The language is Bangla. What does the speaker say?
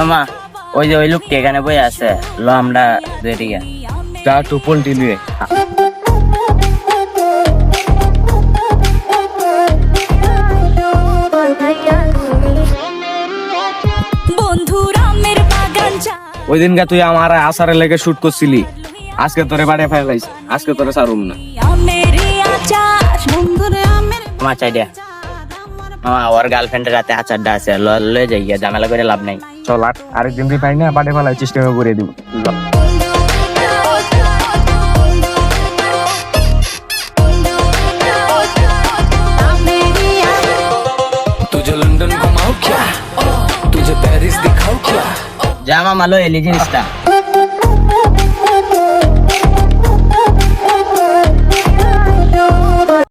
মামা ওই যে ওই লোকটি এখানে বই আছে ল আমরা দুইটিকে যা একটু পোল্ট্রি নিয়ে ওই দিনকে তুই আমার আসারে লেগে শুট করছিলি, আজকে তোরে বাড়ি ফেলাইছি, আজকে তোরে সারুম না। মামা চাই দিয়া মামা ওর গার্লফ্রেন্ডের রাতে আচারটা আছে লয়ে যাই গিয়া ঝামেলা করে লাভ নাই। চল আরেকদিন তুই পাই না বাড়ি ফেলাই চেষ্টা করে দিব। যা মামা লো এলি জিনিসটা